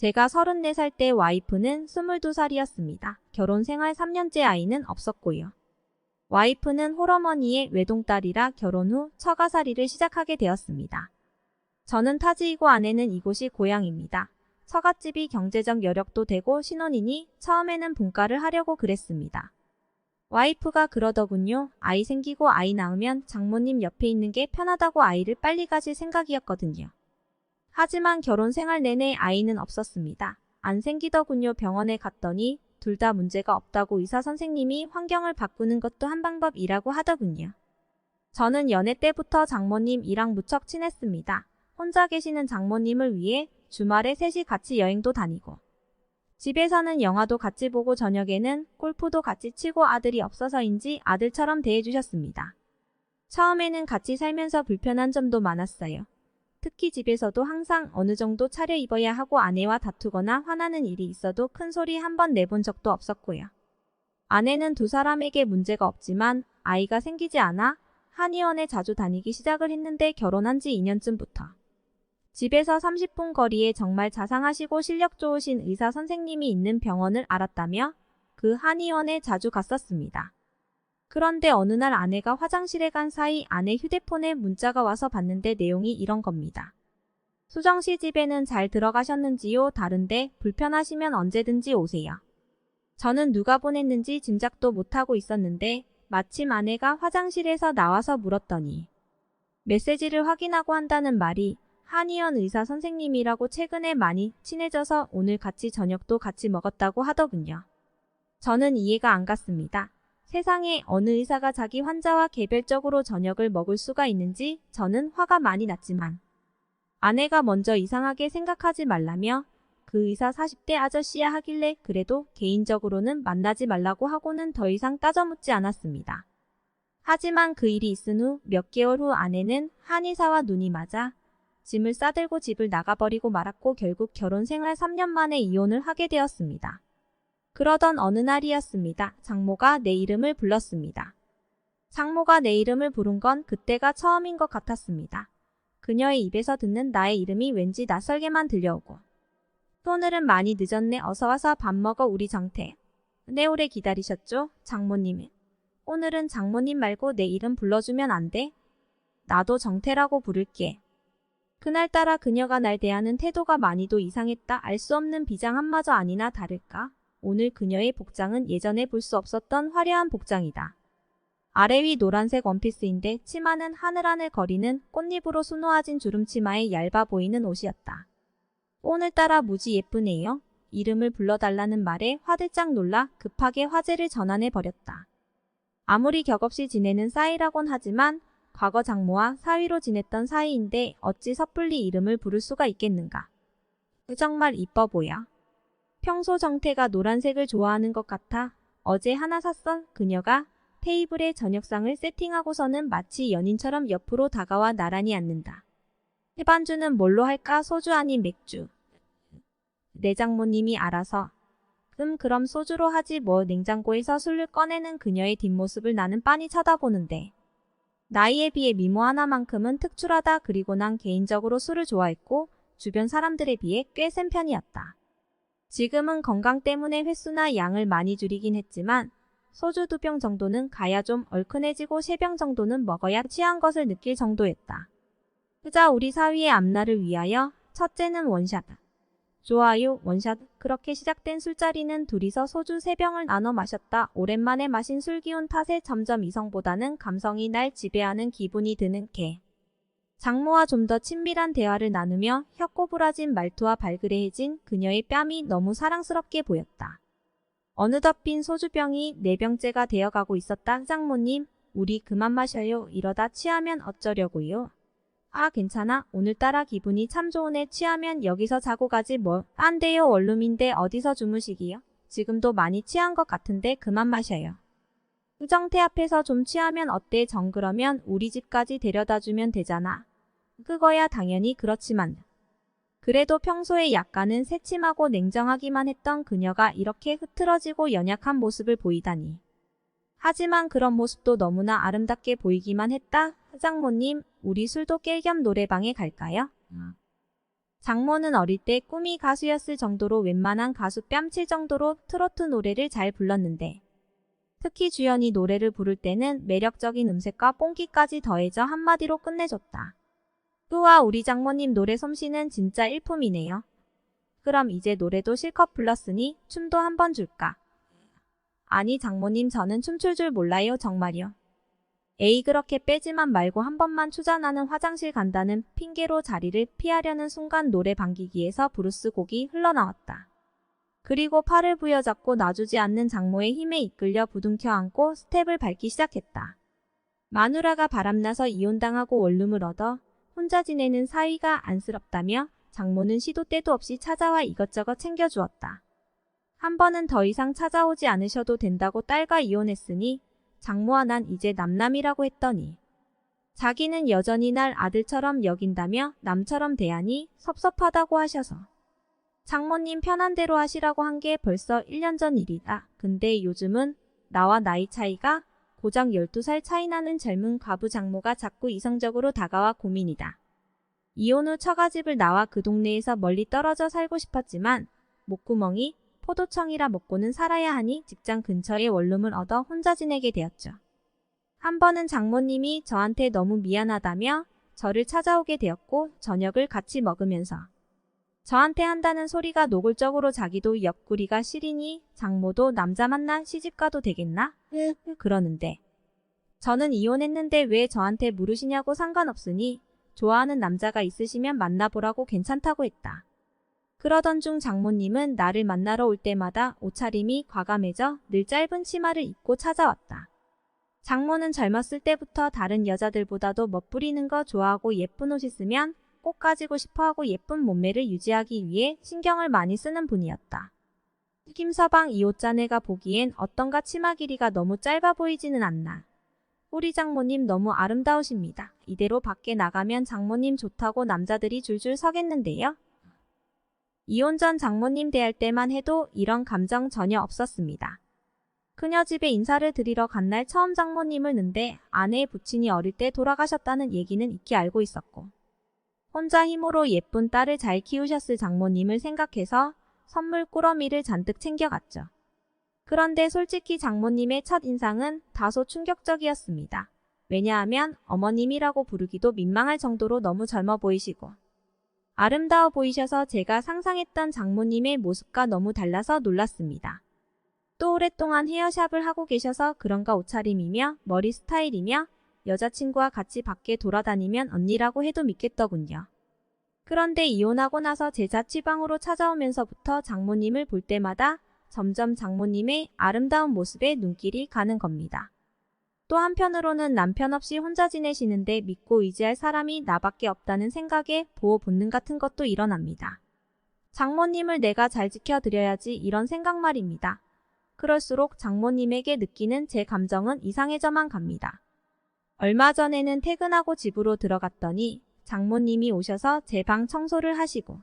제가 34살 때 와이프는 22살이었습니다. 결혼 생활 3년째 아이는 없었고요. 와이프는 홀어머니의 외동딸이라 결혼 후 처가살이를 시작하게 되었습니다. 저는 타지이고 아내는 이곳이 고향입니다. 처갓집이 경제적 여력도 되고 신혼이니 처음에는 분가를 하려고 그랬습니다. 와이프가 그러더군요. 아이 생기고 아이 낳으면 장모님 옆에 있는 게 편하다고 아이를 빨리 가질 생각이었거든요. 하지만 결혼 생활 내내 아이는 없었습니다. 안 생기더군요. 병원에 갔더니 둘 다 문제가 없다고 의사 선생님이 환경을 바꾸는 것도 한 방법이라고 하더군요. 저는 연애 때부터 장모님이랑 무척 친했습니다. 혼자 계시는 장모님을 위해 주말에 셋이 같이 여행도 다니고 집에서는 영화도 같이 보고 저녁에는 골프도 같이 치고 아들이 없어서인지 아들처럼 대해주셨습니다. 처음에는 같이 살면서 불편한 점도 많았어요. 특히 집에서도 항상 어느 정도 차려입어야 하고 아내와 다투거나 화나는 일이 있어도 큰 소리 한 번 내본 적도 없었고요. 아내는 두 사람에게 문제가 없지만 아이가 생기지 않아 한의원에 자주 다니기 시작을 했는데 결혼한 지 2년쯤부터 집에서 30분 거리에 정말 자상하시고 실력 좋으신 의사 선생님이 있는 병원을 알았다며 그 한의원에 자주 갔었습니다. 그런데 어느 날 아내가 화장실에 간 사이 아내 휴대폰에 문자가 와서 봤는데 내용이 이런 겁니다. 수정씨 집에는 잘 들어가셨는지요? 다른데 불편하시면 언제든지 오세요. 저는 누가 보냈는지 짐작도 못하고 있었는데 마침 아내가 화장실에서 나와서 물었더니 메시지를 확인하고 한다는 말이 한의원 의사 선생님이라고 최근에 많이 친해져서 오늘 같이 저녁도 같이 먹었다고 하더군요. 저는 이해가 안 갔습니다. 세상에 어느 의사가 자기 환자와 개별적으로 저녁을 먹을 수가 있는지 저는 화가 많이 났지만 아내가 먼저 이상하게 생각하지 말라며 그 의사 40대 아저씨야 하길래 그래도 개인적으로는 만나지 말라고 하고는 더 이상 따져묻지 않았습니다. 하지만 그 일이 있은 후 몇 개월 후 아내는 한의사와 눈이 맞아 짐을 싸들고 집을 나가버리고 말았고 결국 결혼 생활 3년 만에 이혼을 하게 되었습니다. 그러던 어느 날이었습니다. 장모가 내 이름을 불렀습니다. 장모가 내 이름을 부른 건 그때가 처음인 것 같았습니다. 그녀의 입에서 듣는 나의 이름이 왠지 낯설게만 들려오고 오늘은 많이 늦었네. 어서와서 밥 먹어 우리 정태. 네 오래 기다리셨죠? 장모님. 오늘은 장모님 말고 내 이름 불러주면 안 돼? 나도 정태라고 부를게. 그날따라 그녀가 날 대하는 태도가 많이도 이상했다. 알 수 없는 비장 한마저 아니나 다를까? 오늘 그녀의 복장은 예전에 볼 수 없었던 화려한 복장이다. 아래 위 노란색 원피스인데 치마는 하늘하늘 거리는 꽃잎으로 수놓아진 주름치마에 얇아 보이는 옷이었다. 오늘따라 무지 예쁘네요. 이름을 불러달라는 말에 화들짝 놀라 급하게 화제를 전환해 버렸다. 아무리 격없이 지내는 사이라곤 하지만 과거 장모와 사위로 지냈던 사이인데 어찌 섣불리 이름을 부를 수가 있겠는가. 정말 이뻐 보여. 평소 정태가 노란색을 좋아하는 것 같아 어제 하나 샀던 그녀가 테이블에 저녁상을 세팅하고서는 마치 연인처럼 옆으로 다가와 나란히 앉는다. 해반주는 뭘로 할까? 소주 아닌 맥주. 내 장모님이 알아서. 그럼 소주로 하지 뭐. 냉장고에서 술을 꺼내는 그녀의 뒷모습을 나는 빤히 쳐다보는데 나이에 비해 미모 하나만큼은 특출하다. 그리고 난 개인적으로 술을 좋아했고 주변 사람들에 비해 꽤 센 편이었다. 지금은 건강 때문에 횟수나 양을 많이 줄이긴 했지만 소주 2병 정도는 가야 좀 얼큰해지고 3병 정도는 먹어야 취한 것을 느낄 정도였다. 그자 우리 사위의 앞날을 위하여 첫째는 원샷. 좋아요 원샷. 그렇게 시작된 술자리는 둘이서 소주 3병을 나눠 마셨다. 오랜만에 마신 술 기운 탓에 점점 이성보다는 감성이 날 지배하는 기분이 드는 개. 장모와 좀 더 친밀한 대화를 나누며 혀꼬부라진 말투와 발그레해진 그녀의 뺨이 너무 사랑스럽게 보였다. 어느덧 빈 소주병이 4병째가 되어가고 있었다. 장모님, 우리 그만 마셔요. 이러다 취하면 어쩌려고요? 아 괜찮아. 오늘따라 기분이 참 좋으네. 취하면 여기서 자고 가지 뭐. 안 돼요. 원룸인데 어디서 주무시기요? 지금도 많이 취한 것 같은데 그만 마셔요. 의정태 앞에서 좀 취하면 어때? 그러면 우리 집까지 데려다주면 되잖아. 그거야 당연히 그렇지만 그래도 평소에 약간은 새침하고 냉정하기만 했던 그녀가 이렇게 흐트러지고 연약한 모습을 보이다니. 하지만 그런 모습도 너무나 아름답게 보이기만 했다. 장모님, 우리 술도 깰 겸 노래방에 갈까요? 장모는 어릴 때 꿈이 가수였을 정도로 웬만한 가수 뺨칠 정도로 트로트 노래를 잘 불렀는데 특히 주연이 노래를 부를 때는 매력적인 음색과 뽕기까지 더해져 한마디로 끝내줬다. 우와, 우리 장모님 노래 솜씨는 진짜 일품이네요. 그럼 이제 노래도 실컷 불렀으니 춤도 한번 줄까? 아니 장모님, 저는 춤출 줄 몰라요 정말요. 에이, 그렇게 빼지만 말고 한 번만 추자나는 화장실 간다는 핑계로 자리를 피하려는 순간 노래 방귀기에서 브루스 곡이 흘러나왔다. 그리고 팔을 부여잡고 놔주지 않는 장모의 힘에 이끌려 부둥켜 안고 스텝을 밟기 시작했다. 마누라가 바람나서 이혼당하고 원룸을 얻어 혼자 지내는 사위가 안쓰럽다며 장모는 시도 때도 없이 찾아와 이것저것 챙겨주었다. 한 번은 더 이상 찾아오지 않으셔도 된다고 딸과 이혼했으니 장모와 난 이제 남남이라고 했더니 자기는 여전히 날 아들처럼 여긴다며 남처럼 대하니 섭섭하다고 하셔서 장모님 편한 대로 하시라고 한 게 벌써 1년 전 일이다. 근데 요즘은 나와 나이 차이가 고작 12살 차이 나는 젊은 과부 장모가 자꾸 이성적으로 다가와 고민이다. 이혼 후 처가집을 나와 그 동네에서 멀리 떨어져 살고 싶었지만 목구멍이 포도청이라 먹고는 살아야 하니 직장 근처에 원룸을 얻어 혼자 지내게 되었죠. 한 번은 장모님이 저한테 너무 미안하다며 저를 찾아오게 되었고 저녁을 같이 먹으면서 저한테 한다는 소리가 노골적으로 자기도 옆구리가 시리니 장모도 남자 만나 시집가도 되겠나? 그러는데 저는 이혼했는데 왜 저한테 물으시냐고 상관없으니 좋아하는 남자가 있으시면 만나보라고 괜찮다고 했다. 그러던 중 장모님은 나를 만나러 올 때마다 옷차림이 과감해져 늘 짧은 치마를 입고 찾아왔다. 장모는 젊었을 때부터 다른 여자들보다도 멋부리는 거 좋아하고 예쁜 옷 있으면 꼭 가지고 싶어하고 예쁜 몸매를 유지하기 위해 신경을 많이 쓰는 분이었다. 김서방, 이 옷자네가 보기엔 어떤가 치마 길이가 너무 짧아 보이지는 않나. 우리 장모님 너무 아름다우십니다. 이대로 밖에 나가면 장모님 좋다고 남자들이 줄줄 서겠는데요. 이혼 전 장모님 대할 때만 해도 이런 감정 전혀 없었습니다. 그녀 집에 인사를 드리러 간 날 처음 장모님을 는데 아내의 부친이 어릴 때 돌아가셨다는 얘기는 익히 알고 있었고 혼자 힘으로 예쁜 딸을 잘 키우셨을 장모님을 생각해서 선물 꾸러미를 잔뜩 챙겨갔죠. 그런데 솔직히 장모님의 첫 인상은 다소 충격적이었습니다. 왜냐하면 어머님이라고 부르기도 민망할 정도로 너무 젊어 보이시고 아름다워 보이셔서 제가 상상했던 장모님의 모습과 너무 달라서 놀랐습니다. 또 오랫동안 헤어샵을 하고 계셔서 그런가 옷차림이며 머리 스타일이며 여자친구와 같이 밖에 돌아다니면 언니라고 해도 믿겠더군요. 그런데 이혼하고 나서 제자 취방으로 찾아오면서부터 장모님을 볼 때마다 점점 장모님의 아름다운 모습에 눈길이 가는 겁니다. 또 한편으로는 남편 없이 혼자 지내시는데 믿고 의지할 사람이 나밖에 없다는 생각에 보호 본능 같은 것도 일어납니다. 장모님을 내가 잘 지켜드려야지 이런 생각 말입니다. 그럴수록 장모님에게 느끼는 제 감정은 이상해져만 갑니다. 얼마 전에는 퇴근하고 집으로 들어갔더니 장모님이 오셔서 제 방 청소를 하시고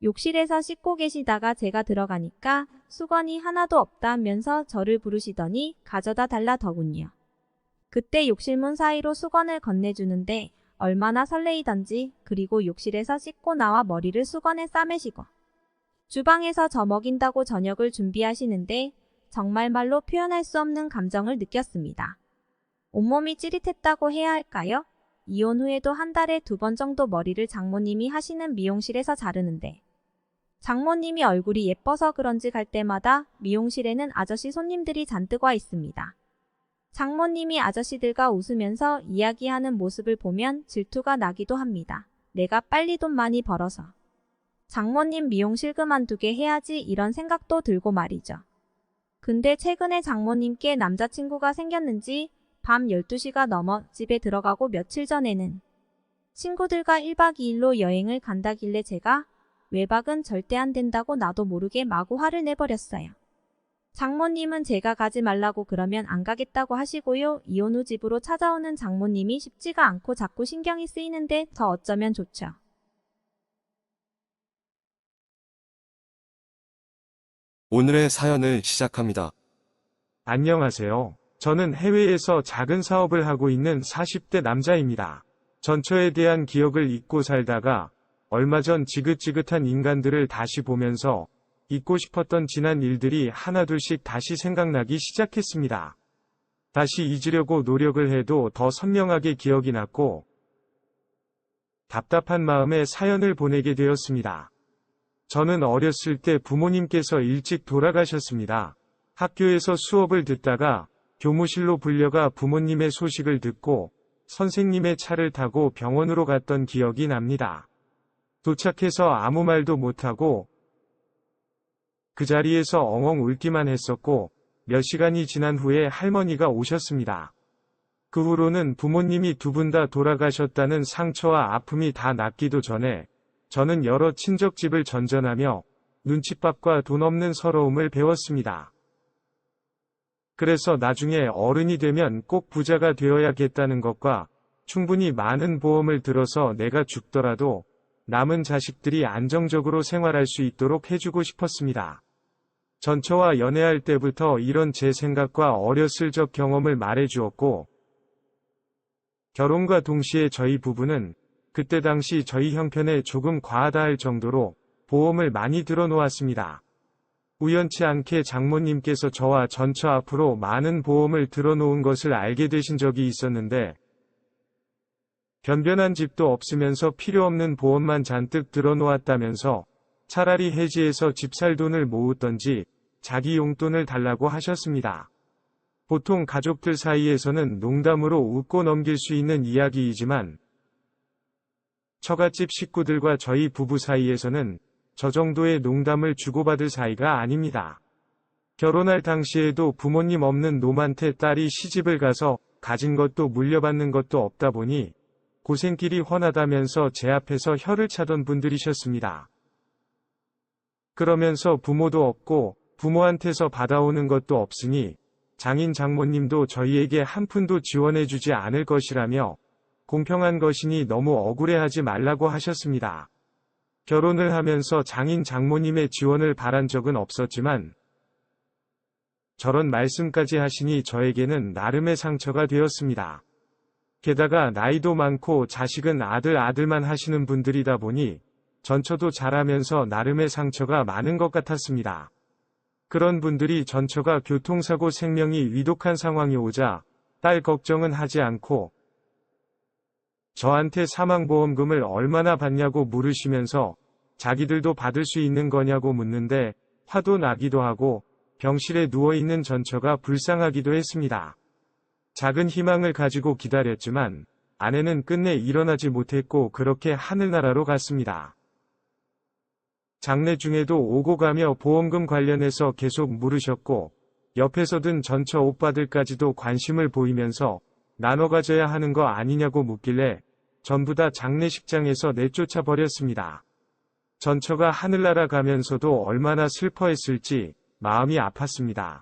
욕실에서 씻고 계시다가 제가 들어가니까 수건이 하나도 없다면서 저를 부르시더니 가져다 달라더군요. 그때 욕실문 사이로 수건을 건네주는데 얼마나 설레이던지 그리고 욕실에서 씻고 나와 머리를 수건에 싸매시고 주방에서 저 먹인다고 저녁을 준비하시는데 정말 말로 표현할 수 없는 감정을 느꼈습니다. 온몸이 찌릿했다고 해야 할까요? 이혼 후에도 한 달에 2번 정도 머리를 장모님이 하시는 미용실에서 자르는데 장모님이 얼굴이 예뻐서 그런지 갈 때마다 미용실에는 아저씨 손님들이 잔뜩 와 있습니다. 장모님이 아저씨들과 웃으면서 이야기하는 모습을 보면 질투가 나기도 합니다. 내가 빨리 돈 많이 벌어서 장모님 미용실 그만두게 해야지 이런 생각도 들고 말이죠. 근데 최근에 장모님께 남자친구가 생겼는지 밤 12시가 넘어 집에 들어가고 며칠 전에는 친구들과 1박 2일로 여행을 간다길래 제가 외박은 절대 안 된다고 나도 모르게 마구 화를 내버렸어요. 장모님은 제가 가지 말라고 그러면 안 가겠다고 하시고요. 이혼 후 집으로 찾아오는 장모님이 쉽지가 않고 자꾸 신경이 쓰이는데 더 어쩌면 좋죠. 오늘의 사연을 시작합니다. 안녕하세요. 저는 해외에서 작은 사업을 하고 있는 40대 남자입니다. 전처에 대한 기억을 잊고 살다가 얼마 전 지긋지긋한 인간들을 다시 보면서 잊고 싶었던 지난 일들이 하나둘씩 다시 생각나기 시작했습니다. 다시 잊으려고 노력을 해도 더 선명하게 기억이 났고 답답한 마음에 사연을 보내게 되었습니다. 저는 어렸을 때 부모님께서 일찍 돌아가셨습니다. 학교에서 수업을 듣다가 교무실로 불려가 부모님의 소식을 듣고 선생님의 차를 타고 병원으로 갔던 기억이 납니다. 도착해서 아무 말도 못하고 그 자리에서 엉엉 울기만 했었고 몇 시간이 지난 후에 할머니가 오셨습니다. 그 후로는 부모님이 두 분 다 돌아가셨다는 상처와 아픔이 다 낫기도 전에 저는 여러 친척집을 전전하며 눈칫밥과 돈 없는 서러움을 배웠습니다. 그래서 나중에 어른이 되면 꼭 부자가 되어야겠다는 것과 충분히 많은 보험을 들어서 내가 죽더라도 남은 자식들이 안정적으로 생활할 수 있도록 해주고 싶었습니다. 전처와 연애할 때부터 이런 제 생각과 어렸을 적 경험을 말해주었고 결혼과 동시에 저희 부부는 그때 당시 저희 형편에 조금 과하다 할 정도로 보험을 많이 들어놓았습니다. 우연치 않게 장모님께서 저와 전처 앞으로 많은 보험을 들어놓은 것을 알게 되신 적이 있었는데 변변한 집도 없으면서 필요 없는 보험만 잔뜩 들어놓았다면서 차라리 해지해서 집 살 돈을 모으던지 자기 용돈을 달라고 하셨습니다. 보통 가족들 사이에서는 농담으로 웃고 넘길 수 있는 이야기이지만 처갓집 식구들과 저희 부부 사이에서는 저 정도의 농담을 주고받을 사이가 아닙니다. 결혼할 당시에도 부모님 없는 노만태 딸이 시집을 가서 가진 것도 물려받는 것도 없다 보니 고생길이 훤하다면서 제 앞에서 혀를 차던 분들이셨습니다. 그러면서 부모도 없고 부모한테서 받아오는 것도 없으니 장인 장모님도 저희에게 한 푼도 지원해주지 않을 것이라며 공평한 것이니 너무 억울해하지 말라고 하셨습니다. 결혼을 하면서 장인 장모님의 지원을 바란 적은 없었지만 저런 말씀까지 하시니 저에게는 나름의 상처가 되었습니다. 게다가 나이도 많고 자식은 아들만 하시는 분들이다 보니 전처도 잘하면서 나름의 상처가 많은 것 같았습니다. 그런 분들이 전처가 교통사고 생명이 위독한 상황이 오자 딸 걱정은 하지 않고 저한테 사망보험금을 얼마나 받냐고 물으시면서 자기들도 받을 수 있는 거냐고 묻는데 화도 나기도 하고 병실에 누워있는 전처가 불쌍하기도 했습니다. 작은 희망을 가지고 기다렸지만 아내는 끝내 일어나지 못했고 그렇게 하늘나라로 갔습니다. 장례 중에도 오고 가며 보험금 관련해서 계속 물으셨고 옆에서 든 전처 오빠들까지도 관심을 보이면서 나눠 가져야 하는 거 아니냐고 묻길래 전부 다 장례식장에서 내쫓아 버렸습니다. 전처가 하늘나라 가면서도 얼마나 슬퍼했을지 마음이 아팠습니다.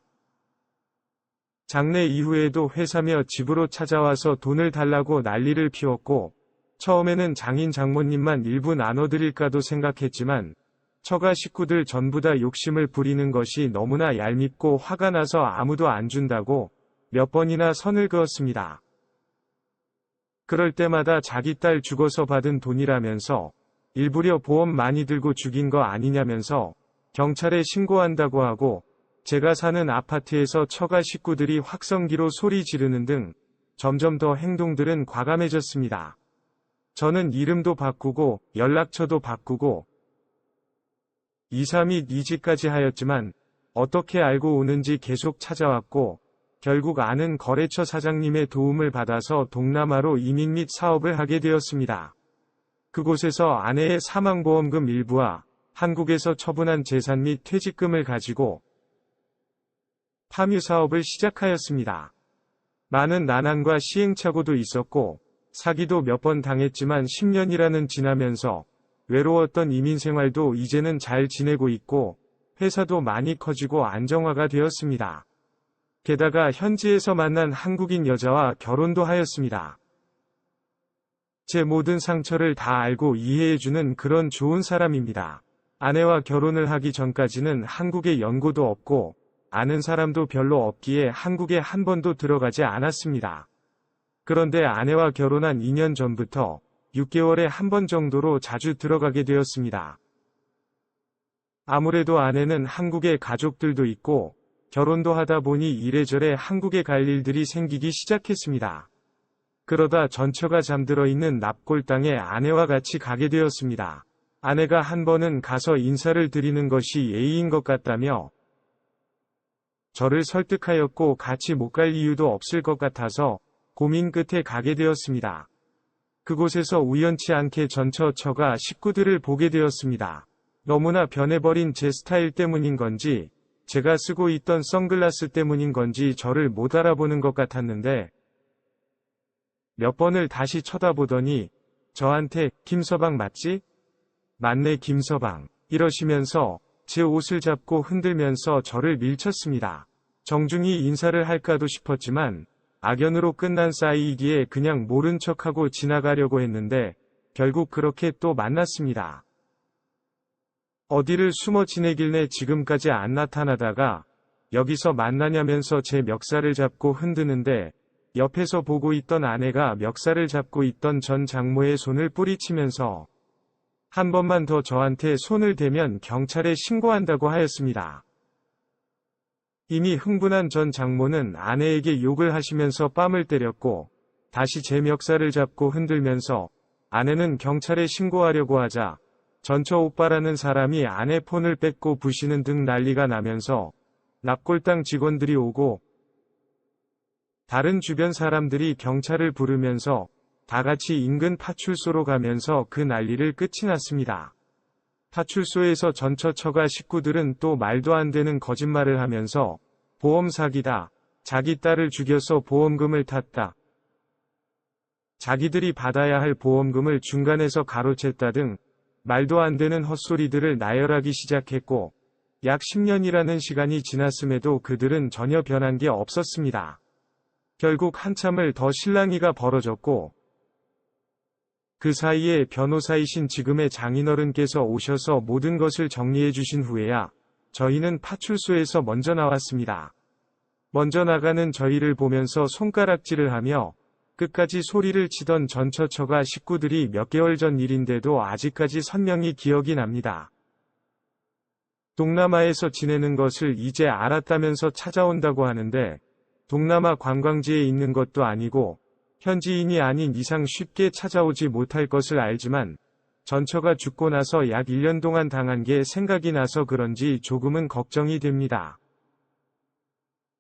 장례 이후에도 회사며 집으로 찾아와서 돈을 달라고 난리를 피웠고 처음에는 장인 장모님만 일부 나눠드릴까도 생각했지만 처가 식구들 전부 다 욕심을 부리는 것이 너무나 얄밉고 화가 나서 아무도 안 준다고 몇 번이나 선을 그었습니다. 그럴 때마다 자기 딸 죽어서 받은 돈이라면서 일부러 보험 많이 들고 죽인 거 아니냐면서 경찰에 신고한다고 하고 제가 사는 아파트에서 처가 식구들이 확성기로 소리 지르는 등 점점 더 행동들은 과감해졌습니다. 저는 이름도 바꾸고 연락처도 바꾸고 이사 및 이직까지 하였지만 어떻게 알고 오는지 계속 찾아왔고 결국 아는 거래처 사장님의 도움을 받아서 동남아로 이민 및 사업을 하게 되었습니다. 그곳에서 아내의 사망보험금 일부와 한국에서 처분한 재산 및 퇴직금을 가지고 파묘 사업을 시작하였습니다. 많은 난항과 시행착오도 있었고 사기도 몇 번 당했지만 10년이라는 지나면서 외로웠던 이민 생활도 이제는 잘 지내고 있고 회사도 많이 커지고 안정화가 되었습니다. 게다가 현지에서 만난 한국인 여자와 결혼도 하였습니다. 제 모든 상처를 다 알고 이해해주는 그런 좋은 사람입니다. 아내와 결혼을 하기 전까지는 한국에 연고도 없고 아는 사람도 별로 없기에 한국에 한 번도 들어가지 않았습니다. 그런데 아내와 결혼한 2년 전부터 6개월에 한 번 정도로 자주 들어가게 되었습니다. 아무래도 아내는 한국에 가족들도 있고 결혼도 하다 보니 이래저래 한국에 갈 일들이 생기기 시작했습니다. 그러다 전처가 잠들어 있는 납골당에 아내와 같이 가게 되었습니다. 아내가 한 번은 가서 인사를 드리는 것이 예의인 것 같다며 저를 설득하였고 같이 못 갈 이유도 없을 것 같아서 고민 끝에 가게 되었습니다. 그곳에서 우연치 않게 전처가 식구들을 보게 되었습니다. 너무나 변해버린 제 스타일 때문인 건지 제가 쓰고 있던 선글라스 때문인 건지 저를 못 알아보는 것 같았는데 몇 번을 다시 쳐다보더니 저한테 김서방 맞지? 맞네 김서방 이러시면서 제 옷을 잡고 흔들면서 저를 밀쳤습니다. 정중히 인사를 할까도 싶었지만 악연으로 끝난 싸이이기에 그냥 모른 척하고 지나가려고 했는데 결국 그렇게 또 만났습니다. 어디를 숨어 지내길래 지금까지 안 나타나다가 여기서 만나냐면서 제 멱살을 잡고 흔드는데 옆에서 보고 있던 아내가 멱살을 잡고 있던 전 장모의 손을 뿌리치면서 한 번만 더 저한테 손을 대면 경찰에 신고한다고 하였습니다. 이미 흥분한 전 장모는 아내에게 욕을 하시면서 뺨을 때렸고 다시 제 멱살을 잡고 흔들면서 아내는 경찰에 신고하려고 하자 전처 오빠라는 사람이 아내 폰을 뺏고 부시는 등 난리가 나면서 납골당 직원들이 오고 다른 주변 사람들이 경찰을 부르면서 다 같이 인근 파출소로 가면서 그 난리를 끝이 났습니다. 파출소에서 전처가 식구들은 또 말도 안 되는 거짓말을 하면서 보험 사기다, 자기 딸을 죽여서 보험금을 탔다, 자기들이 받아야 할 보험금을 중간에서 가로챘다 등 말도 안 되는 헛소리들을 나열하기 시작했고 약 10년이라는 시간이 지났음에도 그들은 전혀 변한 게 없었습니다. 결국 한참을 더 실랑이가 벌어졌고 그 사이에 변호사이신 지금의 장인어른께서 오셔서 모든 것을 정리해 주신 후에야 저희는 파출소에서 먼저 나왔습니다. 먼저 나가는 저희를 보면서 손가락질을 하며 끝까지 소리를 치던 전처가 식구들이 몇 개월 전 일인데도 아직까지 선명히 기억이 납니다. 동남아에서 지내는 것을 이제 알았다면서 찾아온다고 하는데 동남아 관광지에 있는 것도 아니고 현지인이 아닌 이상 쉽게 찾아오지 못할 것을 알지만 전처가 죽고 나서 약 1년 동안 당한 게 생각이 나서 그런지 조금은 걱정이 됩니다.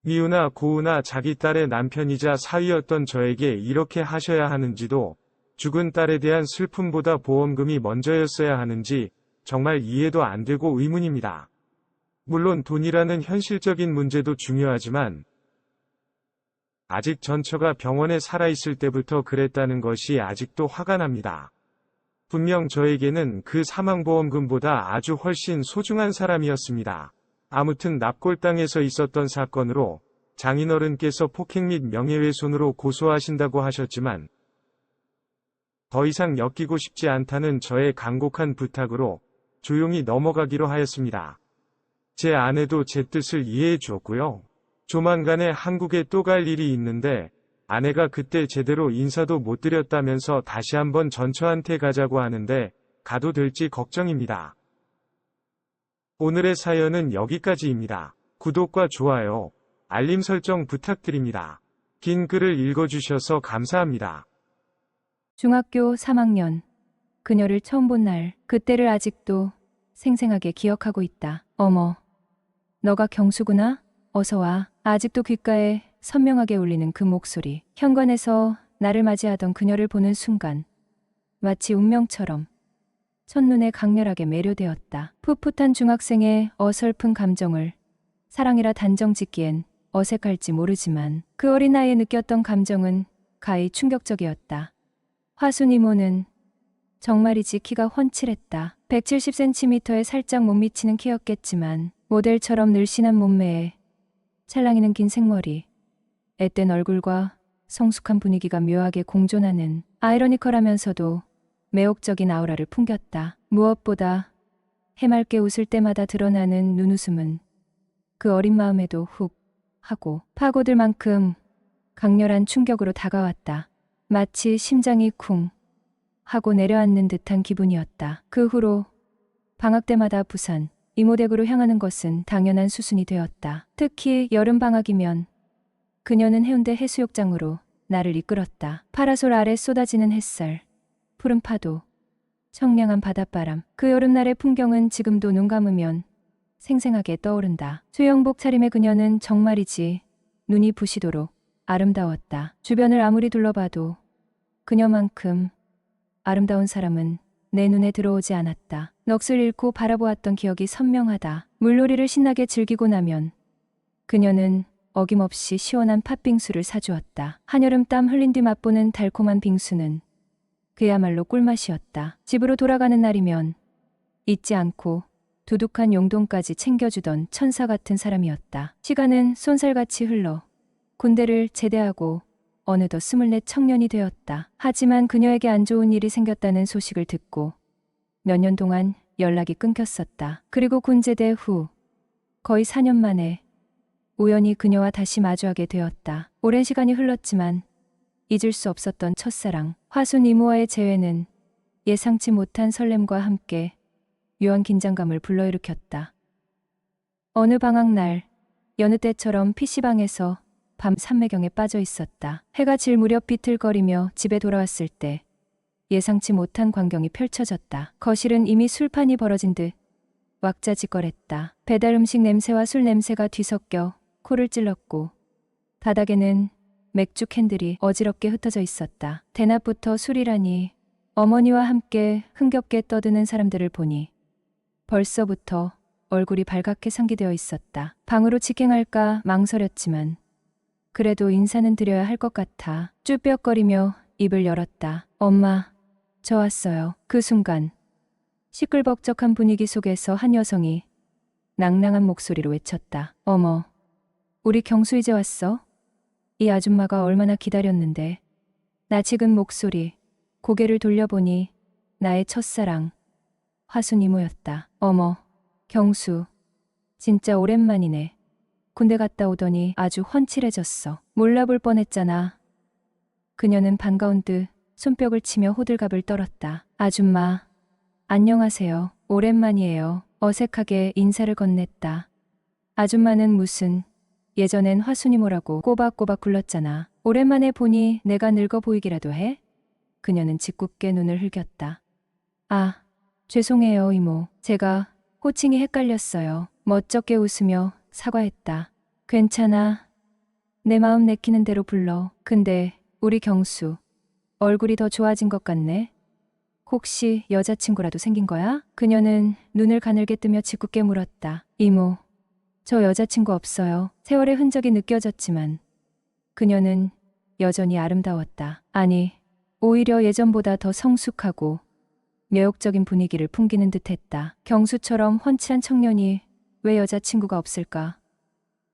미우나 고우나 자기 딸의 남편이자 사위였던 저에게 이렇게 하셔야 하는지도 죽은 딸에 대한 슬픔보다 보험금이 먼저였어야 하는지 정말 이해도 안 되고 의문입니다. 물론 돈이라는 현실적인 문제도 중요하지만 아직 전처가 병원에 살아있을 때부터 그랬다는 것이 아직도 화가 납니다. 분명 저에게는 그 사망보험금보다 아주 훨씬 소중한 사람이었습니다. 아무튼 납골당에서 있었던 사건으로 장인어른께서 폭행 및 명예훼손으로 고소하신다고 하셨지만 더 이상 엮이고 싶지 않다는 저의 간곡한 부탁으로 조용히 넘어가기로 하였습니다. 제 아내도 제 뜻을 이해해 주었고요. 조만간에 한국에 또 갈 일이 있는데 아내가 그때 제대로 인사도 못 드렸다면서 다시 한번 전처한테 가자고 하는데 가도 될지 걱정입니다. 오늘의 사연은 여기까지입니다. 구독과 좋아요, 알림 설정 부탁드립니다. 긴 글을 읽어주셔서 감사합니다. 중학교 3학년. 그녀를 처음 본 날, 그때를 아직도 생생하게 기억하고 있다. 어머, 너가 경수구나? 어서 와. 아직도 귓가에 선명하게 울리는 그 목소리. 현관에서 나를 맞이하던 그녀를 보는 순간 마치 운명처럼 첫눈에 강렬하게 매료되었다. 풋풋한 중학생의 어설픈 감정을 사랑이라 단정 짓기엔 어색할지 모르지만 그 어린 나이에 느꼈던 감정은 가히 충격적이었다. 화순 이모는 정말이지 키가 훤칠했다. 170cm에 살짝 못 미치는 키였겠지만 모델처럼 늘씬한 몸매에 찰랑이는 긴 생머리, 앳된 얼굴과 성숙한 분위기가 묘하게 공존하는 아이러니컬하면서도 매혹적인 아우라를 풍겼다. 무엇보다 해맑게 웃을 때마다 드러나는 눈웃음은 그 어린 마음에도 훅 하고 파고들 만큼 강렬한 충격으로 다가왔다. 마치 심장이 쿵 하고 내려앉는 듯한 기분이었다. 그 후로 방학 때마다 부산, 이모댁으로 향하는 것은 당연한 수순이 되었다. 특히 여름 방학이면 그녀는 해운대 해수욕장으로 나를 이끌었다. 파라솔 아래 쏟아지는 햇살, 푸른 파도, 청량한 바닷바람. 그 여름날의 풍경은 지금도 눈 감으면 생생하게 떠오른다. 수영복 차림의 그녀는 정말이지 눈이 부시도록 아름다웠다. 주변을 아무리 둘러봐도 그녀만큼 아름다운 사람은 내 눈에 들어오지 않았다. 넋을 잃고 바라보았던 기억이 선명하다. 물놀이를 신나게 즐기고 나면 그녀는 어김없이 시원한 팥빙수를 사주었다. 한여름 땀 흘린 뒤 맛보는 달콤한 빙수는 그야말로 꿀맛이었다. 집으로 돌아가는 날이면 잊지 않고 두둑한 용돈까지 챙겨주던 천사 같은 사람이었다. 시간은 쏜살같이 흘러 군대를 제대하고 어느덧 24 청년이 되었다. 하지만 그녀에게 안 좋은 일이 생겼다는 소식을 듣고 몇 년 동안 연락이 끊겼었다. 그리고 군 제대 후 거의 4년 만에 우연히 그녀와 다시 마주하게 되었다. 오랜 시간이 흘렀지만 잊을 수 없었던 첫사랑, 화순 이모와의 재회는 예상치 못한 설렘과 함께 묘한 긴장감을 불러일으켰다. 어느 방학날, 여느 때처럼 PC방에서 밤 삼매경에 빠져 있었다. 해가 질 무렵 비틀거리며 집에 돌아왔을 때 예상치 못한 광경이 펼쳐졌다. 거실은 이미 술판이 벌어진 듯 왁자지껄했다. 배달 음식 냄새와 술 냄새가 뒤섞여 코를 찔렀고 바닥에는 맥주 캔들이 어지럽게 흩어져 있었다. 대낮부터 술이라니. 어머니와 함께 흥겹게 떠드는 사람들을 보니 벌써부터 얼굴이 발갛게 상기되어 있었다. 방으로 직행할까 망설였지만 그래도 인사는 드려야 할 것 같아 쭈뼛거리며 입을 열었다. 엄마, 저 왔어요. 그 순간 시끌벅적한 분위기 속에서 한 여성이 낭낭한 목소리로 외쳤다. 어머, 우리 경수 이제 왔어? 이 아줌마가 얼마나 기다렸는데. 나 지금 목소리, 고개를 돌려보니 나의 첫사랑, 화순 이모였다. 어머, 경수, 진짜 오랜만이네. 군대 갔다 오더니 아주 훤칠해졌어. 몰라볼 뻔했잖아. 그녀는 반가운 듯 손뼉을 치며 호들갑을 떨었다. 아줌마, 안녕하세요. 오랜만이에요. 어색하게 인사를 건넸다. 아줌마는 무슨, 예전엔 화순 이모라고 꼬박꼬박 굴렀잖아. 오랜만에 보니 내가 늙어 보이기라도 해? 그녀는 짓궂게 눈을 흘겼다. 아, 죄송해요 이모. 제가 호칭이 헷갈렸어요. 멋쩍게 웃으며 사과했다. 괜찮아. 내 마음 내키는 대로 불러. 근데 우리 경수 얼굴이 더 좋아진 것 같네. 혹시 여자친구라도 생긴 거야? 그녀는 눈을 가늘게 뜨며 짓궂게 물었다. 이모, 저 여자친구 없어요. 세월의 흔적이 느껴졌지만 그녀는 여전히 아름다웠다. 아니, 오히려 예전보다 더 성숙하고 매혹적인 분위기를 풍기는 듯했다. 경수처럼 훤칠한 청년이 왜 여자친구가 없을까?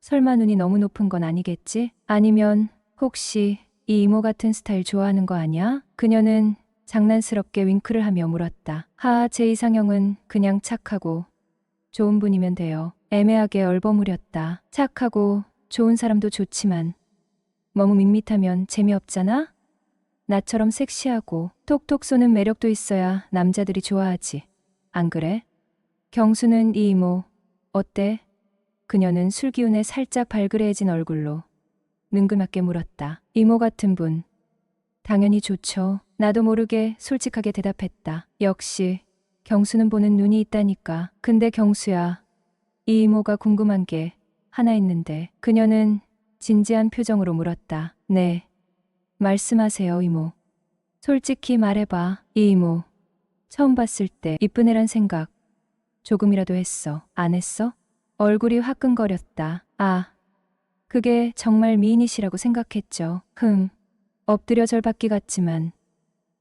설마 눈이 너무 높은 건 아니겠지? 아니면 혹시 이 이모 같은 스타일 좋아하는 거 아니야? 그녀는 장난스럽게 윙크를 하며 물었다. 하하, 제 이상형은 그냥 착하고 좋은 분이면 돼요. 애매하게 얼버무렸다. 착하고 좋은 사람도 좋지만 너무 밋밋하면 재미없잖아? 나처럼 섹시하고 톡톡 쏘는 매력도 있어야 남자들이 좋아하지. 안 그래? 경수는 이 이모 어때? 그녀는 술 기운에 살짝 발그레해진 얼굴로 능글맞게 물었다. 이모 같은 분 당연히 좋죠. 나도 모르게 솔직하게 대답했다. 역시 경수는 보는 눈이 있다니까. 근데 경수야, 이 이모가 궁금한 게 하나 있는데. 그녀는 진지한 표정으로 물었다. 네, 말씀하세요 이모. 솔직히 말해봐. 이 이모 처음 봤을 때 이쁜 애란 생각 조금이라도 했어? 안 했어? 얼굴이 화끈거렸다. 아, 그게 정말 미인이시라고 생각했죠. 엎드려 절받기 같지만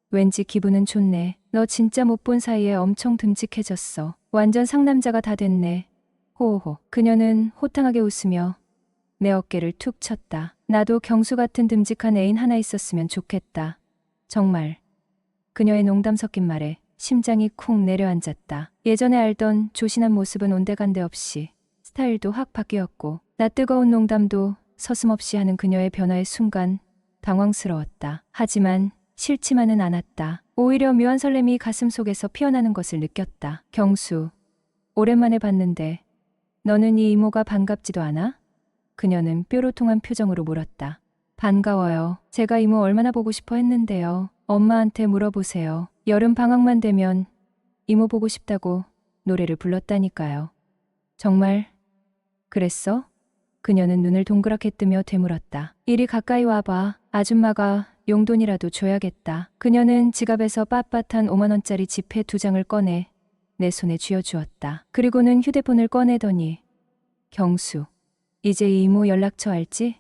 왠지 기분은 좋네. 너 진짜 못 본 사이에 엄청 듬직해졌어. 완전 상남자가 다 됐네. 호호호. 그녀는 호탕하게 웃으며 내 어깨를 툭 쳤다. 나도 경수 같은 듬직한 애인 하나 있었으면 좋겠다. 정말. 그녀의 농담 섞인 말에 심장이 쿵 내려앉았다. 예전에 알던 조신한 모습은 온데간데 없이 스타일도 확 바뀌었고 나 뜨거운 농담도 서슴없이 하는 그녀의 변화의 순간 당황스러웠다. 하지만 싫지만은 않았다. 오히려 묘한 설렘이 가슴 속에서 피어나는 것을 느꼈다. 경수, 오랜만에 봤는데 너는 이 이모가 반갑지도 않아? 그녀는 뾰로통한 표정으로 물었다. 반가워요. 제가 이모 얼마나 보고 싶어 했는데요. 엄마한테 물어보세요. 여름 방학만 되면 이모 보고 싶다고 노래를 불렀다니까요. 정말 그랬어? 그녀는 눈을 동그랗게 뜨며 되물었다. 이리 가까이 와봐. 아줌마가 용돈이라도 줘야겠다. 그녀는 지갑에서 빳빳한 5만 원짜리 지폐 2장을 꺼내 내 손에 쥐어주었다. 그리고는 휴대폰을 꺼내더니 경수, 이제 이 이모 연락처 알지?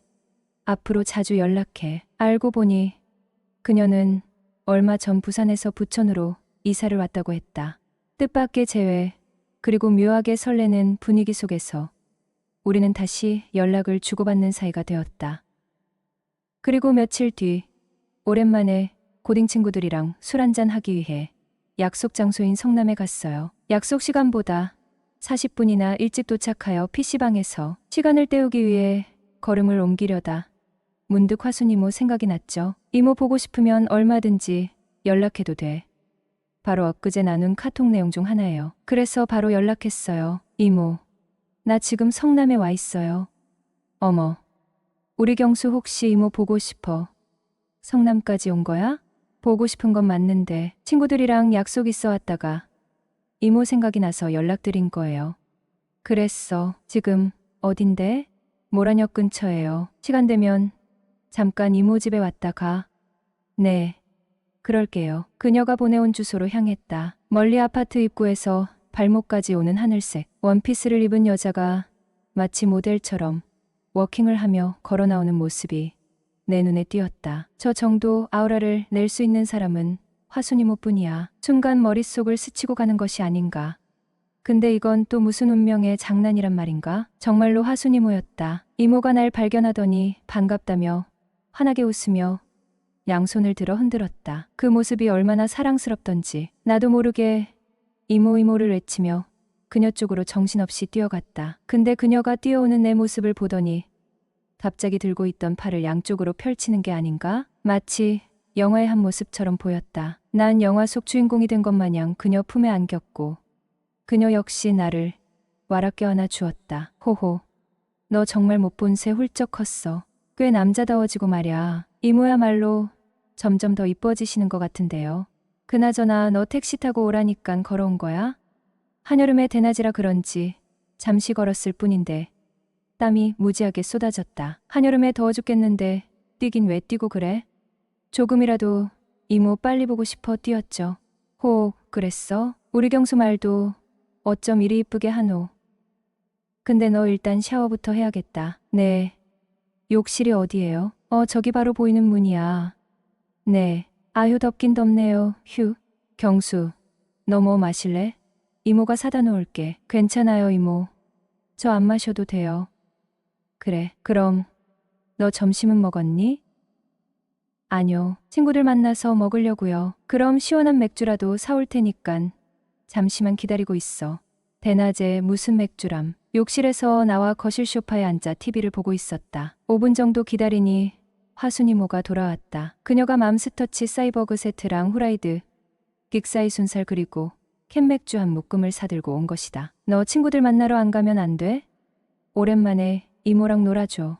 앞으로 자주 연락해. 알고 보니 그녀는 얼마 전 부산에서 부천으로 이사를 왔다고 했다. 뜻밖의 재회, 그리고 묘하게 설레는 분위기 속에서 우리는 다시 연락을 주고받는 사이가 되었다. 그리고 며칠 뒤 오랜만에 고딩 친구들이랑 술 한잔 하기 위해 약속 장소인 성남에 갔어요. 약속 시간보다 40분이나 일찍 도착하여 PC방에서 시간을 때우기 위해 걸음을 옮기려다 문득 화순 이모 생각이 났죠. 이모 보고 싶으면 얼마든지 연락해도 돼. 바로 엊그제 나눈 카톡 내용 중 하나예요. 그래서 바로 연락했어요. 이모, 나 지금 성남에 와 있어요. 어머, 우리 경수 혹시 이모 보고 싶어? 성남까지 온 거야? 보고 싶은 건 맞는데 친구들이랑 약속 있어 왔다가 이모 생각이 나서 연락드린 거예요. 그랬어. 지금 어딘데? 모란역 근처예요. 시간 되면 잠깐 이모 집에 왔다 가. 네, 그럴게요. 그녀가 보내온 주소로 향했다. 멀리 아파트 입구에서 발목까지 오는 하늘색 원피스를 입은 여자가 마치 모델처럼 워킹을 하며 걸어 나오는 모습이 내 눈에 띄었다. 저 정도 아우라를 낼 수 있는 사람은 화순 이모뿐이야. 순간 머릿속을 스치고 가는 것이 아닌가. 근데 이건 또 무슨 운명의 장난이란 말인가? 정말로 화순 이모였다. 이모가 날 발견하더니 반갑다며 환하게 웃으며 양손을 들어 흔들었다. 그 모습이 얼마나 사랑스럽던지 나도 모르게 이모 이모를 외치며 그녀 쪽으로 정신없이 뛰어갔다. 근데 그녀가 뛰어오는 내 모습을 보더니 갑자기 들고 있던 팔을 양쪽으로 펼치는 게 아닌가? 마치 영화의 한 모습처럼 보였다. 난 영화 속 주인공이 된 것 마냥 그녀 품에 안겼고 그녀 역시 나를 와라 껴안아 주었다. 호호, 너 정말 못 본 새 훌쩍 컸어. 꽤 남자다워지고 말야. 이모야말로 점점 더 이뻐지시는 것 같은데요. 그나저나 너 택시 타고 오라니깐 걸어온 거야? 한여름에 대낮이라 그런지 잠시 걸었을 뿐인데 땀이 무지하게 쏟아졌다. 한여름에 더워 죽겠는데 뛰긴 왜 뛰고 그래? 조금이라도 이모 빨리 보고 싶어 뛰었죠. 호, 그랬어? 우리 경수 말도 어쩜 이리 이쁘게 하노. 근데 너 일단 샤워부터 해야겠다. 네. 욕실이 어디예요? 저기 바로 보이는 문이야. 네. 아휴 덥긴 덥네요. 휴. 경수, 너 뭐 마실래? 이모가 사다 놓을게. 괜찮아요 이모. 저 안 마셔도 돼요. 그래. 그럼 너 점심은 먹었니? 아니요. 친구들 만나서 먹으려고요. 그럼 시원한 맥주라도 사올 테니깐 잠시만 기다리고 있어. 대낮에 무슨 맥주람. 욕실에서 나와 거실 소파에 앉아 TV를 보고 있었다. 5분 정도 기다리니 화순 이모가 돌아왔다. 그녀가 맘스터치 사이버그 세트랑 후라이드, 긱사이 순살 그리고 캔맥주 한 묶음을 사들고 온 것이다. 너 친구들 만나러 안 가면 안 돼? 오랜만에 이모랑 놀아줘.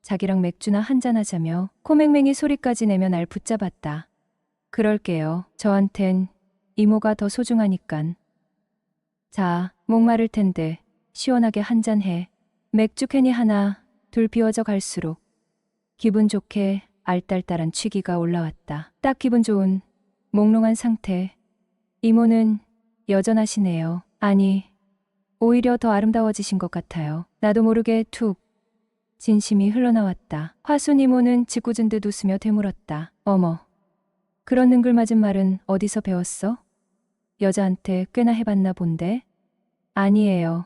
자기랑 맥주나 한잔하자며 코맹맹이 소리까지 내며 날 붙잡았다. 그럴게요. 저한텐 이모가 더 소중하니깐. 자, 목마를 텐데 시원하게 한잔해. 맥주 캔이 하나, 둘 비워져 갈수록 기분 좋게 알딸딸한 취기가 올라왔다. 딱 기분 좋은 몽롱한 상태. 이모는 여전하시네요. 아니, 오히려 더 아름다워지신 것 같아요. 나도 모르게 툭 진심이 흘러나왔다. 화순 이모는 짓궂은 듯 웃으며 되물었다. 어머, 그런 능글맞은 말은 어디서 배웠어? 여자한테 꽤나 해봤나 본데? 아니에요.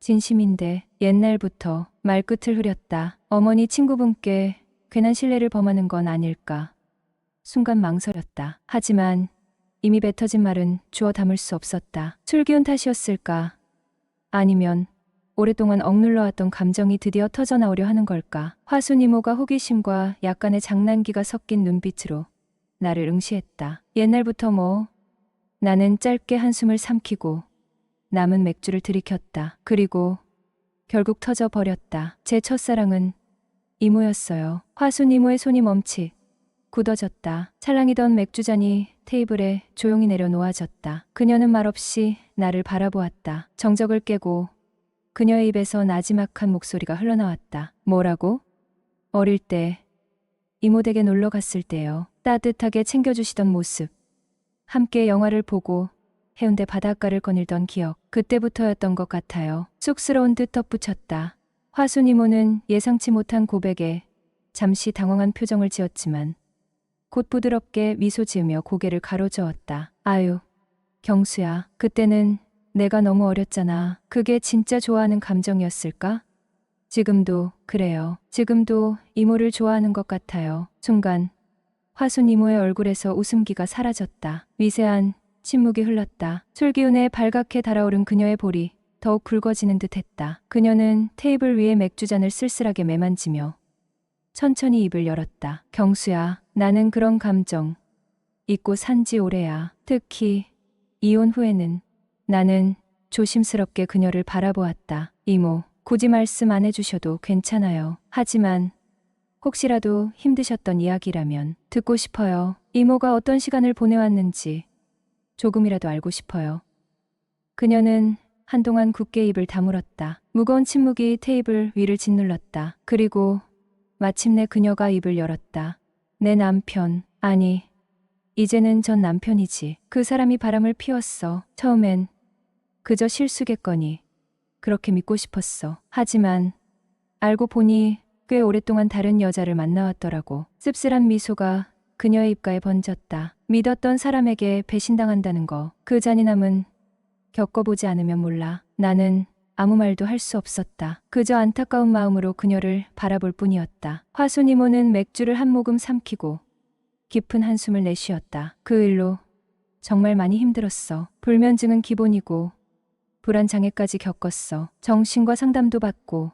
진심인데 옛날부터 말끝을 흐렸다. 어머니 친구분께 괜한 신뢰를 범하는 건 아닐까. 순간 망설였다. 하지만 이미 뱉어진 말은 주워 담을 수 없었다. 술 기운 탓이었을까? 아니면 오랫동안 억눌러왔던 감정이 드디어 터져나오려 하는 걸까? 화순 이모가 호기심과 약간의 장난기가 섞인 눈빛으로 나를 응시했다. 옛날부터 뭐. 나는 짧게 한숨을 삼키고 남은 맥주를 들이켰다. 그리고 결국 터져 버렸다. 제 첫사랑은 이모였어요. 화순 이모의 손이 멈칫 굳어졌다. 찰랑이던 맥주잔이 테이블에 조용히 내려놓아졌다. 그녀는 말없이 나를 바라보았다. 정적을 깨고 그녀의 입에서 나지막한 목소리가 흘러나왔다. 뭐라고? 어릴 때 이모 댁에 놀러 갔을 때요. 따뜻하게 챙겨주시던 모습. 함께 영화를 보고 해운대 바닷가를 거닐던 기억. 그때부터였던 것 같아요. 쑥스러운 듯 덧붙였다. 화순 이모는 예상치 못한 고백에 잠시 당황한 표정을 지었지만 곧 부드럽게 미소 지으며 고개를 가로저었다. 아유, 경수야. 그때는 내가 너무 어렸잖아. 그게 진짜 좋아하는 감정이었을까? 지금도 그래요. 지금도 이모를 좋아하는 것 같아요. 순간 화순 이모의 얼굴에서 웃음기가 사라졌다. 미세한 침묵이 흘렀다. 술기운에 발갛게 달아오른 그녀의 볼이 더욱 붉어지는 듯했다. 그녀는 테이블 위에 맥주잔을 쓸쓸하게 매만지며 천천히 입을 열었다. 경수야, 나는 그런 감정 잊고 산지 오래야. 특히 이혼 후에는. 나는 조심스럽게 그녀를 바라보았다. 이모, 굳이 말씀 안 해주셔도 괜찮아요. 하지만 혹시라도 힘드셨던 이야기라면 듣고 싶어요. 이모가 어떤 시간을 보내왔는지 조금이라도 알고 싶어요. 그녀는 한동안 굳게 입을 다물었다. 무거운 침묵이 테이블 위를 짓눌렀다. 그리고 마침내 그녀가 입을 열었다. 내 남편, 아니, 이제는 전 남편이지. 그 사람이 바람을 피웠어. 처음엔 그저 실수겠거니 그렇게 믿고 싶었어. 하지만 알고 보니 꽤 오랫동안 다른 여자를 만나왔더라고. 씁쓸한 미소가 그녀의 입가에 번졌다. 믿었던 사람에게 배신당한다는 거. 그 잔인함은 겪어보지 않으면 몰라. 나는 아무 말도 할 수 없었다. 그저 안타까운 마음으로 그녀를 바라볼 뿐이었다. 화순 이모는 맥주를 한 모금 삼키고 깊은 한숨을 내쉬었다. 그 일로 정말 많이 힘들었어. 불면증은 기본이고 불안장애까지 겪었어. 정신과 상담도 받고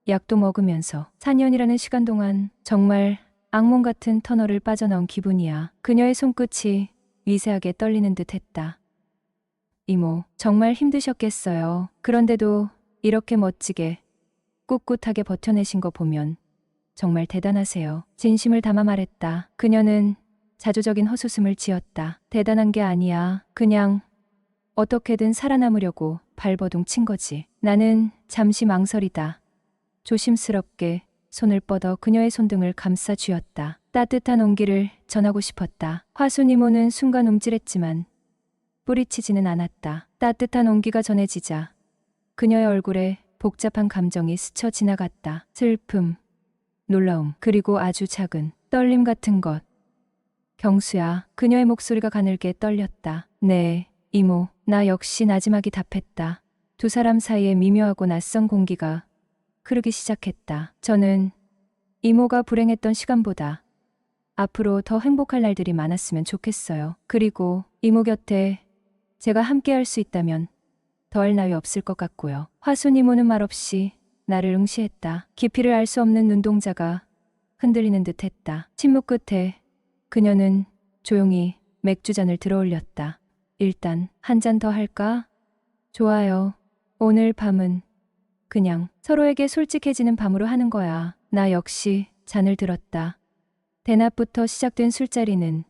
약도 먹으면서 4년이라는 시간 동안 정말 악몽 같은 터널을 빠져나온 기분이야. 그녀의 손끝이 미세하게 떨리는 듯 했다. 이모, 정말 힘드셨겠어요. 그런데도 이렇게 멋지게 꿋꿋하게 버텨내신 거 보면 정말 대단하세요. 진심을 담아 말했다. 그녀는 자조적인 헛웃음을 지었다. 대단한 게 아니야. 그냥 어떻게든 살아남으려고 발버둥 친 거지. 나는 잠시 망설이다. 조심스럽게 손을 뻗어 그녀의 손등을 감싸 쥐었다. 따뜻한 온기를 전하고 싶었다. 화순 이모는 순간 움찔했지만 뿌리치지는 않았다. 따뜻한 온기가 전해지자 그녀의 얼굴에 복잡한 감정이 스쳐 지나갔다. 슬픔, 놀라움, 그리고 아주 작은 떨림 같은 것. 경수야. 그녀의 목소리가 가늘게 떨렸다. 네, 이모. 나 역시 나지막이 답했다. 두 사람 사이에 미묘하고 낯선 공기가 흐르기 시작했다. 저는 이모가 불행했던 시간보다 앞으로 더 행복할 날들이 많았으면 좋겠어요. 그리고 이모 곁에 제가 함께 할 수 있다면 더할 나위 없을 것 같고요. 화순 이모는 말없이 나를 응시했다. 깊이를 알 수 없는 눈동자가 흔들리는 듯 했다. 침묵 끝에 그녀는 조용히 맥주잔을 들어올렸다. 일단 한 잔 더 할까? 좋아요. 오늘 밤은 그냥 서로에게 솔직해지는 밤으로 하는 거야. 나 역시 잔을 들었다. 대낮부터 시작된 술자리는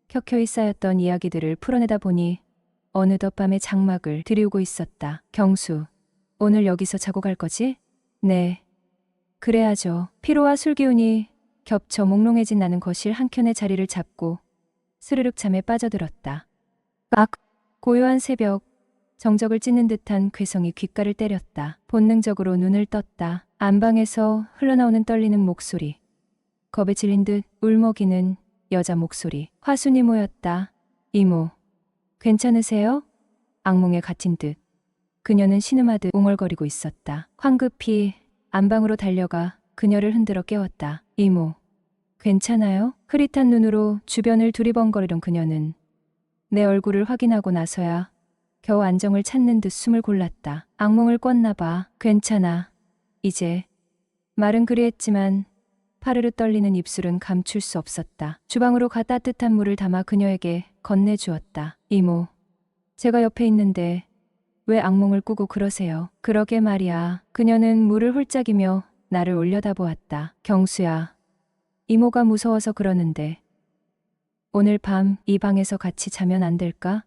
켜켜이 쌓였던 이야기들을 풀어내다 보니 어느덧 밤의 장막을 들이우고 있었다. 경수, 오늘 여기서 자고 갈 거지? 네. 그래야죠. 피로와 술기운이 겹쳐 몽롱해진 나는 거실 한켠에 자리를 잡고 스르륵 잠에 빠져들었다. 악! 고요한 새벽, 정적을 찢는 듯한 괴성이 귓가를 때렸다. 본능적으로 눈을 떴다. 안방에서 흘러나오는 떨리는 목소리. 겁에 질린 듯 울먹이는 여자 목소리. 화순 이모였다. 이모, 괜찮으세요? 악몽에 갇힌 듯 그녀는 신음하듯 웅얼거리고 있었다. 황급히 안방으로 달려가 그녀를 흔들어 깨웠다. 이모, 괜찮아요? 흐릿한 눈으로 주변을 두리번거리던 그녀는 내 얼굴을 확인하고 나서야 겨우 안정을 찾는 듯 숨을 골랐다. 악몽을 꿨나 봐. 괜찮아. 이제. 말은 그리했지만 파르르 떨리는 입술은 감출 수 없었다. 주방으로 가 따뜻한 물을 담아 그녀에게 건네주었다. 이모, 제가 옆에 있는데 왜 악몽을 꾸고 그러세요? 그러게 말이야. 그녀는 물을 홀짝이며 나를 올려다보았다. 경수야, 이모가 무서워서 그러는데 오늘 밤 이 방에서 같이 자면 안 될까?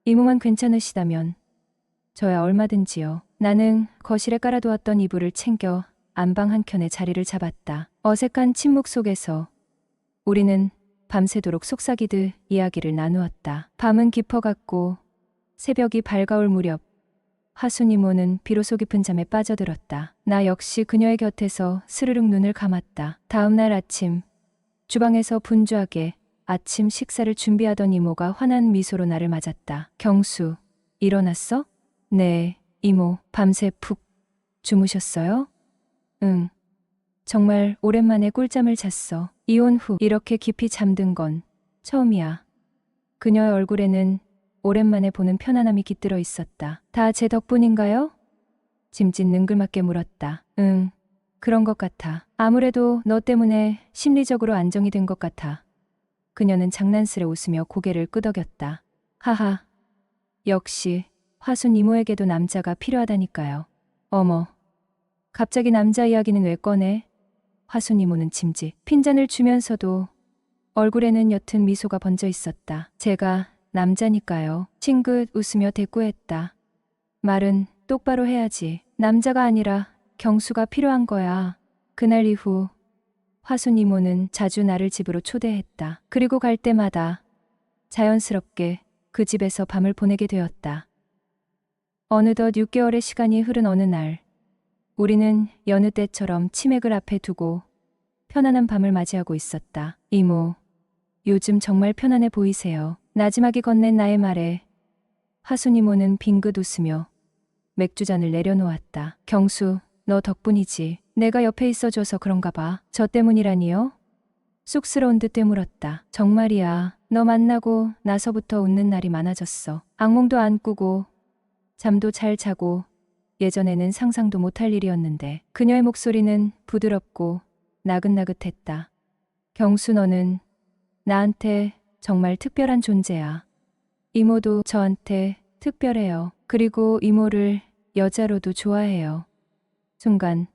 이모만 괜찮으시다면 저야 얼마든지요. 나는 거실에 깔아두었던 이불을 챙겨 안방 한켠에 자리를 잡았다. 어색한 침묵 속에서 우리는 밤새도록 속삭이듯 이야기를 나누었다. 밤은 깊어갔고 새벽이 밝아올 무렵 화순 이모는 비로소 깊은 잠에 빠져들었다. 나 역시 그녀의 곁에서 스르륵 눈을 감았다. 다음 날 아침 주방에서 분주하게 아침 식사를 준비하던 이모가 환한 미소로 나를 맞았다. 경수, 일어났어? 네, 이모, 밤새 푹 주무셨어요? 응. 정말 오랜만에 꿀잠을 잤어. 이혼 후 이렇게 깊이 잠든 건 처음이야. 그녀의 얼굴에는 오랜만에 보는 편안함이 깃들어 있었다. 다 제 덕분인가요? 짐짓 능글맞게 물었다. 응, 그런 것 같아. 아무래도 너 때문에 심리적으로 안정이 된 것 같아. 그녀는 장난스레 웃으며 고개를 끄덕였다. 하하, 역시 화순 이모에게도 남자가 필요하다니까요. 어머, 갑자기 남자 이야기는 왜 꺼내? 화순 이모는 짐짓 핀잔을 주면서도 얼굴에는 옅은 미소가 번져 있었다. 제가 남자니까요. 싱긋 웃으며 대꾸했다. 말은 똑바로 해야지. 남자가 아니라 경수가 필요한 거야. 그날 이후 화순 이모는 자주 나를 집으로 초대했다. 그리고 갈 때마다 자연스럽게 그 집에서 밤을 보내게 되었다. 어느덧 6개월의 시간이 흐른 어느 날, 우리는 여느 때처럼 치맥을 앞에 두고 편안한 밤을 맞이하고 있었다. 이모, 요즘 정말 편안해 보이세요. 나지막이 건넨 나의 말에 화순 이모는 빙긋 웃으며 맥주잔을 내려놓았다. 경수, 너 덕분이지. 내가 옆에 있어줘서 그런가 봐. 저 때문이라니요? 쑥스러운 듯 되물었다. 정말이야. 너 만나고 나서부터 웃는 날이 많아졌어. 악몽도 안 꾸고 잠도 잘 자고 예전에는 상상도 못할 일이었는데 그녀의 목소리는 부드럽고 나긋나긋했다. 경수, 너는 나한테 정말 특별한 존재야. 이모도 저한테 특별해요. 그리고 이모를 여자로도 좋아해요. 순간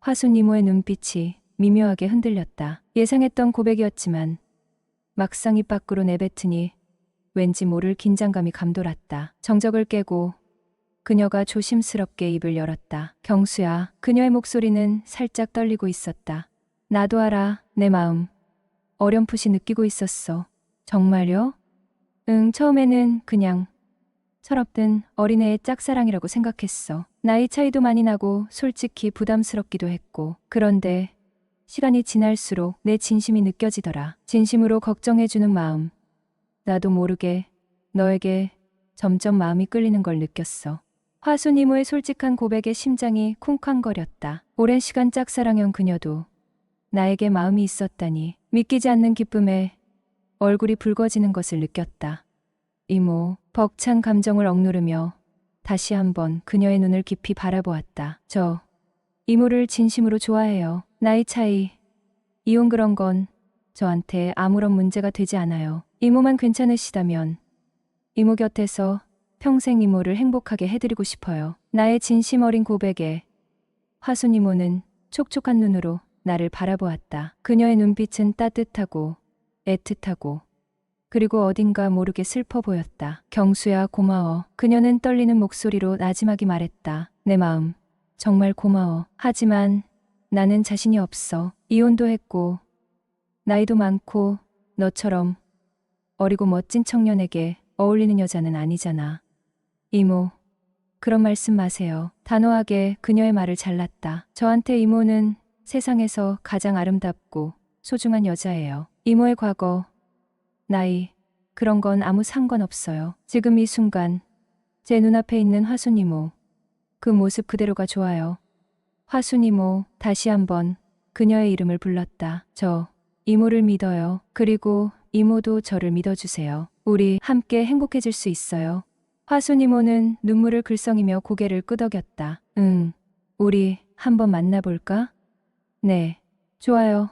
화순 이모의 눈빛이 미묘하게 흔들렸다. 예상했던 고백이었지만 막상 입 밖으로 내뱉으니 왠지 모를 긴장감이 감돌았다. 정적을 깨고 그녀가 조심스럽게 입을 열었다. 경수야. 그녀의 목소리는 살짝 떨리고 있었다. 나도 알아. 내 마음 어렴풋이 느끼고 있었어. 정말요? 응, 처음에는 그냥 철없던 어린애의 짝사랑이라고 생각했어. 나이 차이도 많이 나고 솔직히 부담스럽기도 했고. 그런데 시간이 지날수록 내 진심이 느껴지더라. 진심으로 걱정해주는 마음. 나도 모르게 너에게 점점 마음이 끌리는 걸 느꼈어. 화순 이모의 솔직한 고백에 심장이 쿵쾅거렸다. 오랜 시간 짝사랑한 그녀도 나에게 마음이 있었다니 믿기지 않는 기쁨에 얼굴이 붉어지는 것을 느꼈다. 이모, 벅찬 감정을 억누르며 다시 한번 그녀의 눈을 깊이 바라보았다. 저 이모를 진심으로 좋아해요. 나이 차이, 이혼 그런 건 저한테 아무런 문제가 되지 않아요. 이모만 괜찮으시다면 이모 곁에서 평생 이모를 행복하게 해드리고 싶어요. 나의 진심 어린 고백에 화순 이모는 촉촉한 눈으로 나를 바라보았다. 그녀의 눈빛은 따뜻하고 애틋하고 그리고 어딘가 모르게 슬퍼 보였다. 경수야, 고마워. 그녀는 떨리는 목소리로 나지막이 말했다. 내 마음 정말 고마워. 하지만 나는 자신이 없어. 이혼도 했고 나이도 많고 너처럼 어리고 멋진 청년에게 어울리는 여자는 아니잖아. 이모, 그런 말씀 마세요. 단호하게 그녀의 말을 잘랐다. 저한테 이모는 세상에서 가장 아름답고 소중한 여자예요. 이모의 과거, 나이, 그런 건 아무 상관없어요. 지금 이 순간 제 눈앞에 있는 화순 이모, 그 모습 그대로가 좋아요. 화순 이모, 다시 한번 그녀의 이름을 불렀다. 저 이모를 믿어요. 그리고 이모도 저를 믿어주세요. 우리 함께 행복해질 수 있어요. 화순 이모는 눈물을 글썽이며 고개를 끄덕였다. 우리 한번 만나볼까? 네, 좋아요.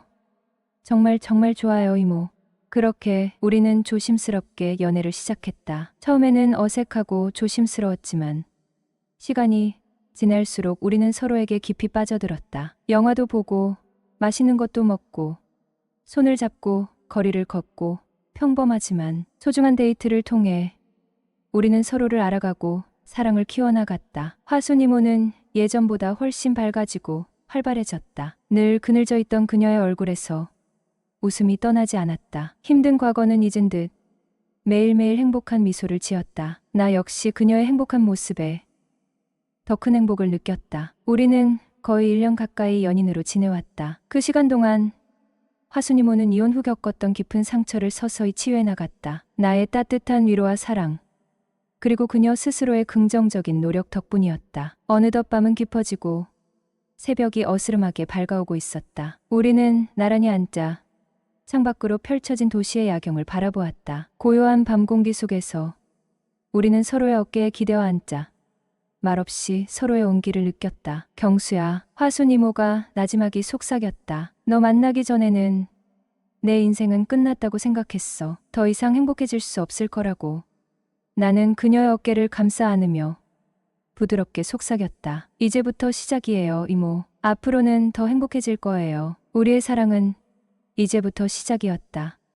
정말 정말 좋아요, 이모. 그렇게 우리는 조심스럽게 연애를 시작했다. 처음에는 어색하고 조심스러웠지만 시간이 지날수록 우리는 서로에게 깊이 빠져들었다. 영화도 보고 맛있는 것도 먹고 손을 잡고 거리를 걷고 평범하지만 소중한 데이트를 통해 우리는 서로를 알아가고 사랑을 키워나갔다. 화순 이모는 예전보다 훨씬 밝아지고 활발해졌다. 늘 그늘져 있던 그녀의 얼굴에서 웃음이 떠나지 않았다. 힘든 과거는 잊은 듯 매일매일 행복한 미소를 지었다. 나 역시 그녀의 행복한 모습에 더 큰 행복을 느꼈다. 우리는 거의 1년 가까이 연인으로 지내왔다. 그 시간 동안 화순 이모는 이혼 후 겪었던 깊은 상처를 서서히 치유해 나갔다. 나의 따뜻한 위로와 사랑, 그리고 그녀 스스로의 긍정적인 노력 덕분이었다. 어느덧 밤은 깊어지고 새벽이 어스름하게 밝아오고 있었다. 우리는 나란히 앉아 창밖으로 펼쳐진 도시의 야경을 바라보았다. 고요한 밤 공기 속에서 우리는 서로의 어깨에 기대어 앉자 말없이 서로의 온기를 느꼈다. 경수야, 화순 이모가 나지막이 속삭였다. 너 만나기 전에는 내 인생은 끝났다고 생각했어. 더 이상 행복해질 수 없을 거라고. 나는 그녀의 어깨를 감싸 안으며 부드럽게 속삭였다. 이제부터 시작이에요, 이모. 앞으로는 더 행복해질 거예요. 우리의 사랑은 이제부터 시작이었다.